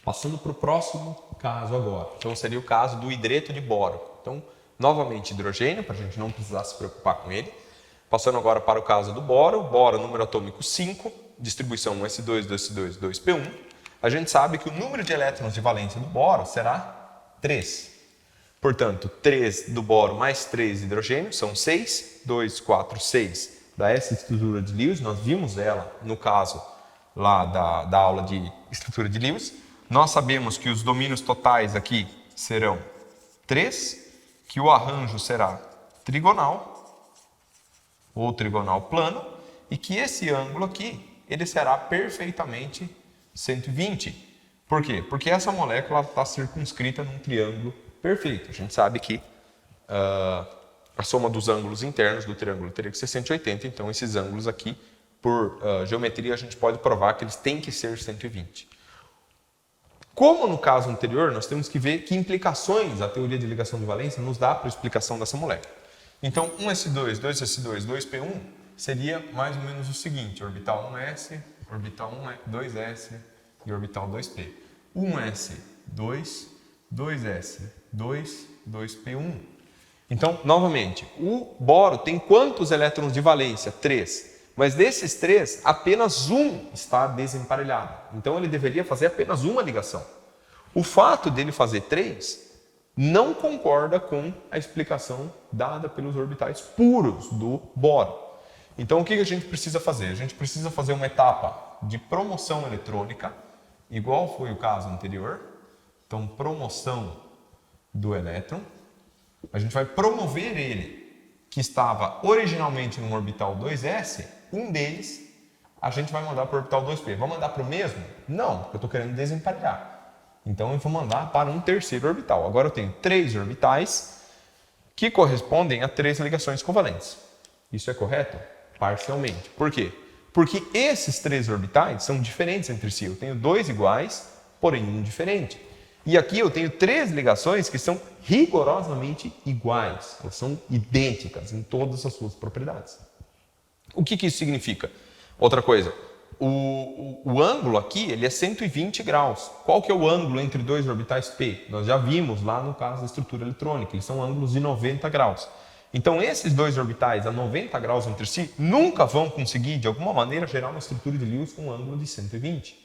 Passando para o próximo caso agora. Então, seria o caso do hidreto de boro. Então, novamente, hidrogênio, para a gente não precisar se preocupar com ele. Passando agora para o caso do boro. Boro, número atômico 5, distribuição 1s2, 2s2, 2p1. A gente sabe que o número de elétrons de valência do boro será 3. Portanto, 3 do boro mais 3 de hidrogênio são 6. 2, 4, 6 da essa estrutura de Lewis. Nós vimos ela no caso lá da aula de estrutura de Lewis. Nós sabemos que os domínios totais aqui serão 3, que o arranjo será trigonal, ou trigonal plano, e que esse ângulo aqui, ele será perfeitamente 120. Por quê? Porque essa molécula está circunscrita num triângulo perfeito. A gente sabe que a soma dos ângulos internos do triângulo teria que ser 180, então esses ângulos aqui, por geometria, a gente pode provar que eles têm que ser 120. Como no caso anterior, nós temos que ver que implicações a teoria de ligação de valência nos dá para a explicação dessa molécula. Então, 1s2, 2s2, 2p1 seria mais ou menos o seguinte: orbital 1s, orbital 2s e orbital 2p. 1s, 2, 2s, 2, 2p1. Então, novamente, o boro tem quantos elétrons de valência? 3. Mas desses 3, apenas um está desemparelhado. Então, ele deveria fazer apenas uma ligação. O fato dele fazer 3 não concorda com a explicação dada pelos orbitais puros do boro. Então, o que a gente precisa fazer? A gente precisa fazer uma etapa de promoção eletrônica, igual foi o caso anterior. Então, promoção do elétron. A gente vai promover ele, que estava originalmente no orbital 2s, um deles a gente vai mandar para o orbital 2p. Vou mandar para o mesmo? Não, porque eu estou querendo desemparelhar. Então eu vou mandar para um terceiro orbital. Agora eu tenho 3 orbitais que correspondem a 3 ligações covalentes. Isso é correto? Parcialmente. Por quê? Porque esses 3 orbitais são diferentes entre si. Eu tenho 2 iguais, porém um diferente. E aqui eu tenho 3 ligações que são rigorosamente iguais. Elas são idênticas em todas as suas propriedades. O que isso significa? Outra coisa, o ângulo aqui ele é 120 graus. Qual que é o ângulo entre 2 orbitais P? Nós já vimos lá no caso da estrutura eletrônica, eles são ângulos de 90 graus. Então esses 2 orbitais a 90 graus entre si nunca vão conseguir, de alguma maneira, gerar uma estrutura de Lewis com um ângulo de 120.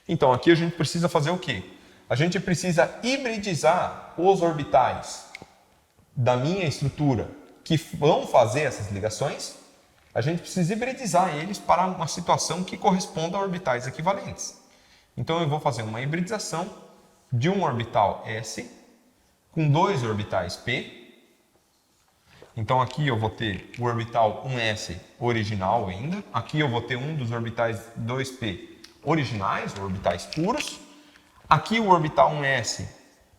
Então aqui a gente precisa fazer o quê? A gente precisa hibridizar os orbitais da minha estrutura que vão fazer essas ligações. A gente precisa hibridizar eles para uma situação que corresponda a orbitais equivalentes. Então eu vou fazer uma hibridização de um orbital S com 2 orbitais P. Então aqui eu vou ter o orbital 1s original ainda. Aqui eu vou ter um dos orbitais 2p originais, orbitais puros. Aqui o orbital 1s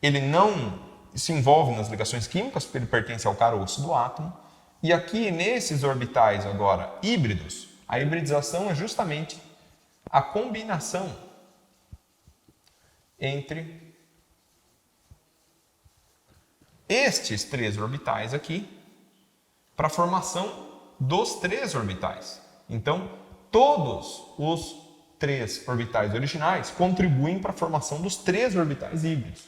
ele não se envolve nas ligações químicas, porque ele pertence ao caroço do átomo. E aqui, nesses orbitais agora híbridos, a hibridização é justamente a combinação entre estes 3 orbitais aqui para a formação dos 3 orbitais. Então, todos os 3 orbitais originais contribuem para a formação dos 3 orbitais híbridos.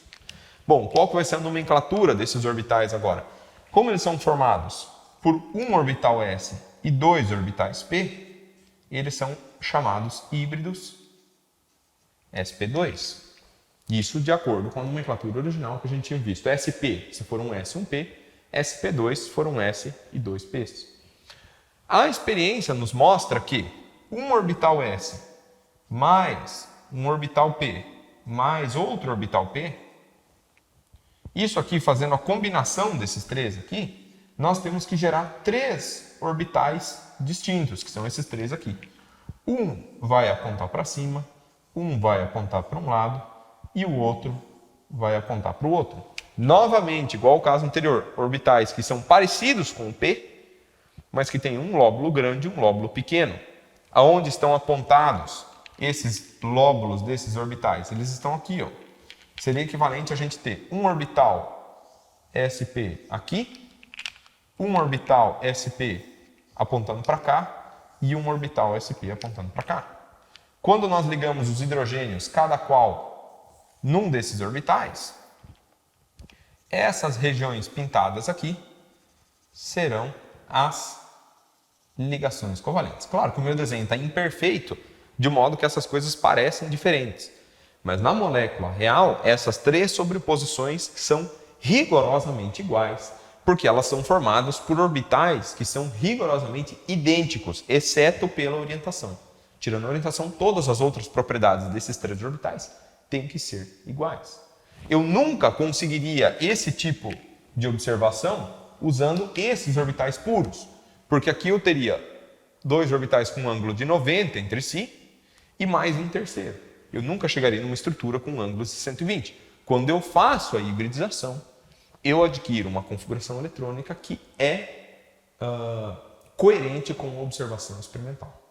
Bom, qual que vai ser a nomenclatura desses orbitais agora? Como eles são formados por um orbital S e 2 orbitais P, eles são chamados híbridos sp2. Isso de acordo com a nomenclatura original que a gente tinha visto. sp, se for um S e um P, sp2, se for um S e 2 Ps. A experiência nos mostra que um orbital S mais um orbital P mais outro orbital P, isso aqui fazendo a combinação desses 3 aqui, nós temos que gerar 3 orbitais distintos, que são esses 3 aqui. Um vai apontar para cima, um vai apontar para um lado e o outro vai apontar para o outro. Novamente, igual ao caso anterior, orbitais que são parecidos com o P, mas que têm um lóbulo grande e um lóbulo pequeno. Aonde estão apontados esses lóbulos desses orbitais? Eles estão aqui, ó. Seria equivalente a gente ter um orbital sp aqui, um orbital sp apontando para cá e um orbital sp apontando para cá. Quando nós ligamos os hidrogênios, cada qual num desses orbitais, essas regiões pintadas aqui serão as ligações covalentes. Claro que o meu desenho está imperfeito, de modo que essas coisas parecem diferentes. Mas na molécula real, essas 3 sobreposições são rigorosamente iguais, porque elas são formadas por orbitais que são rigorosamente idênticos, exceto pela orientação. Tirando a orientação, todas as outras propriedades desses 3 orbitais têm que ser iguais. Eu nunca conseguiria esse tipo de observação usando esses orbitais puros, porque aqui eu teria 2 orbitais com um ângulo de 90 entre si e mais um terceiro. Eu nunca chegaria numa estrutura com ângulos de 120. Quando eu faço a hibridização, eu adquiro uma configuração eletrônica que é coerente com a observação experimental.